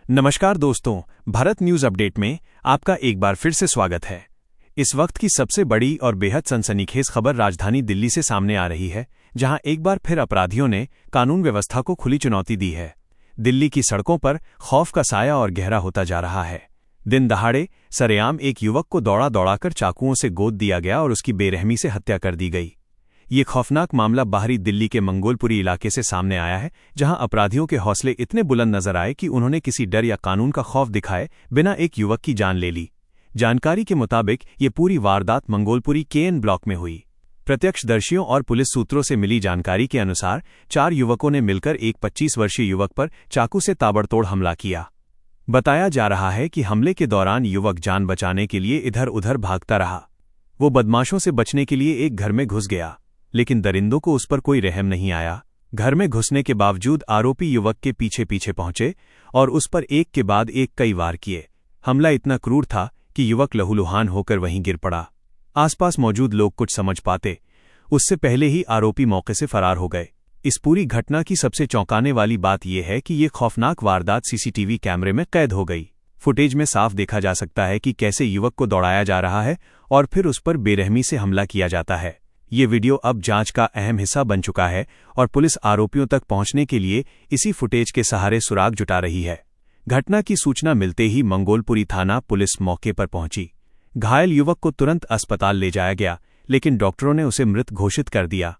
नमस्कार दोस्तों, Bharat news update में आपका एक बार फिर से स्वागत है। इस वक्त की सबसे बड़ी और बेहद सनसनीखेज खबर राजधानी दिल्ली से सामने आ रही है, जहां एक बार फिर अपराधियों ने कानून व्यवस्था को खुली चुनौती दी है। दिल्ली की सड़कों पर खौफ का साया और गहरा होता जा रहा है। दिन दहाड़े सरेआम एक युवक को दौड़ाकर चाकुओं से गोद दिया गया और उसकी बेरहमी से हत्या कर दी गई। ये खौफनाक मामला बाहरी दिल्ली के मंगोलपुरी इलाके से सामने आया है, जहां अपराधियों के हौसले इतने बुलंद नजर आए कि उन्होंने किसी डर या कानून का खौफ दिखाए बिना एक युवक की जान ले ली। जानकारी के मुताबिक ये पूरी वारदात मंगोलपुरी केएन ब्लॉक में हुई। प्रत्यक्षदर्शियों और पुलिस सूत्रों से मिली जानकारी के अनुसार 4 युवकों ने मिलकर एक 25 वर्षीय युवक पर चाकू से ताबड़तोड़ हमला किया। बताया जा रहा है कि हमले के दौरान युवक जान बचाने के लिए इधर उधर भागता रहा। वो बदमाशों से बचने के लिए एक घर में घुस गया, लेकिन दरिंदों को उस पर कोई रहम नहीं आया। घर में घुसने के बावजूद आरोपी युवक के पीछे पीछे पहुंचे और उस पर एक के बाद एक कई वार किए। हमला इतना क्रूर था कि युवक लहूलुहान होकर वहीं गिर पड़ा। आसपास मौजूद लोग कुछ समझ पाते उससे पहले ही आरोपी मौके से फरार हो गए। इस पूरी घटना की सबसे चौंकाने वाली बात यह है कि ये खौफनाक वारदात सीसीटीवी कैमरे में कैद हो गई। फुटेज में साफ देखा जा सकता है कि कैसे युवक को दौड़ाया जा रहा है और फिर उस पर बेरहमी से हमला किया जाता है। ये वीडियो अब जांच का अहम हिस्सा बन चुका है और पुलिस आरोपियों तक पहुंचने के लिए इसी फुटेज के सहारे सुराग जुटा रही है। घटना की सूचना मिलते ही मंगोलपुरी थाना पुलिस मौके पर पहुंची। घायल युवक को तुरंत अस्पताल ले जाया गया, लेकिन डॉक्टरों ने उसे मृत घोषित कर दिया।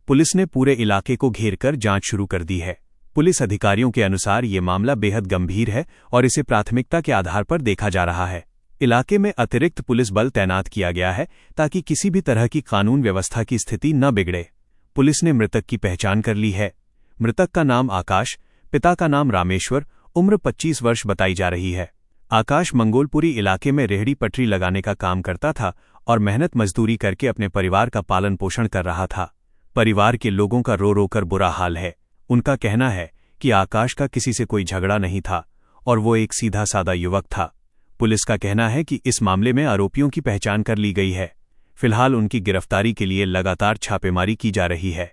पुलिस ने पूरे इलाके को घेर कर जांच शुरू कर दी है। पुलिस अधिकारियों के अनुसार ये मामला बेहद गंभीर है और इसे प्राथमिकता के आधार पर देखा जा रहा है। इलाके में अतिरिक्त पुलिस बल तैनात किया गया है ताकि किसी भी तरह की कानून व्यवस्था की स्थिति न बिगड़े। पुलिस ने मृतक की पहचान कर ली है। मृतक का नाम आकाश, पिता का नाम रामेश्वर, उम्र 25 वर्ष बताई जा रही है। आकाश मंगोलपुरी इलाके में रेहड़ी पटरी लगाने का काम करता था और मेहनत मजदूरी करके अपने परिवार का पालन पोषण कर रहा था। परिवार के लोगों का रो रो कर बुरा हाल है। उनका कहना है कि आकाश का किसी से कोई झगड़ा नहीं था और वो एक सीधा सादा युवक था। पुलिस का कहना है कि इस मामले में आरोपियों की पहचान कर ली गई है। फिलहाल उनकी गिरफ्तारी के लिए लगातार छापेमारी की जा रही है।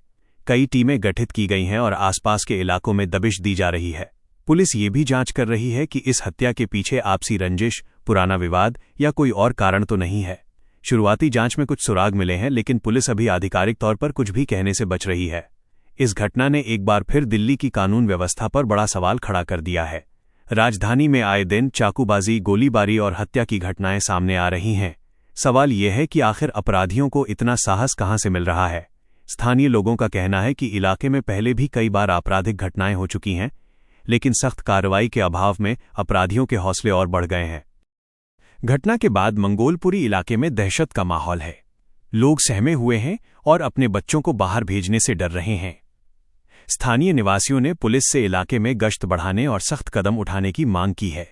कई टीमें गठित की गई हैं और आसपास के इलाकों में दबिश दी जा रही है। पुलिस ये भी जांच कर रही है कि इस हत्या के पीछे आपसी रंजिश, पुराना विवाद या कोई और कारण तो नहीं है। शुरुआती जांच में कुछ सुराग मिले हैं, लेकिन पुलिस अभी आधिकारिक तौर पर कुछ भी कहने से बच रही है। इस घटना ने एक बार फिर दिल्ली की कानून व्यवस्था पर बड़ा सवाल खड़ा कर दिया है। राजधानी में आए दिन चाकूबाजी, गोलीबारी और हत्या की घटनाएं सामने आ रही हैं। सवाल यह है कि आखिर अपराधियों को इतना साहस कहां से मिल रहा है। स्थानीय लोगों का कहना है कि इलाके में पहले भी कई बार आपराधिक घटनाएं हो चुकी हैं, लेकिन सख्त कार्रवाई के अभाव में अपराधियों के हौसले और बढ़ गए हैं। घटना के बाद मंगोलपुरी इलाके में दहशत का माहौल है। लोग सहमे हुए हैं और अपने बच्चों को बाहर भेजने से डर रहे हैं। स्थानीय निवासियों ने पुलिस से इलाके में गश्त बढ़ाने और सख्त कदम उठाने की मांग की है।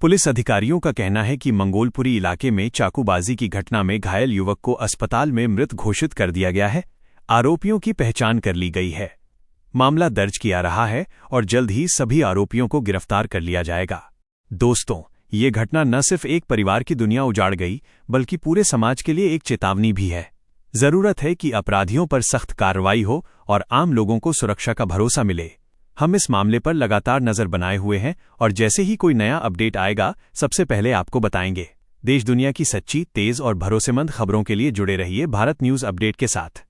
पुलिस अधिकारियों का कहना है कि मंगोलपुरी इलाके में चाकूबाजी की घटना में घायल युवक को अस्पताल में मृत घोषित कर दिया गया है। आरोपियों की पहचान कर ली गई है। मामला दर्ज किया रहा है और जल्द ही सभी आरोपियों को गिरफ्तार कर लिया जाएगा। दोस्तों, ये घटना न सिर्फ एक परिवार की दुनिया उजाड़ गई, बल्कि पूरे समाज के लिए एक चेतावनी भी है। जरूरत है कि अपराधियों पर सख्त कार्रवाई हो और आम लोगों को सुरक्षा का भरोसा मिले। हम इस मामले पर लगातार नजर बनाए हुए हैं और जैसे ही कोई नया अपडेट आएगा, सबसे पहले आपको बताएंगे। देश दुनिया की सच्ची, तेज और भरोसेमंद खबरों के लिए जुड़े रहिए भारत न्यूज अपडेट के साथ।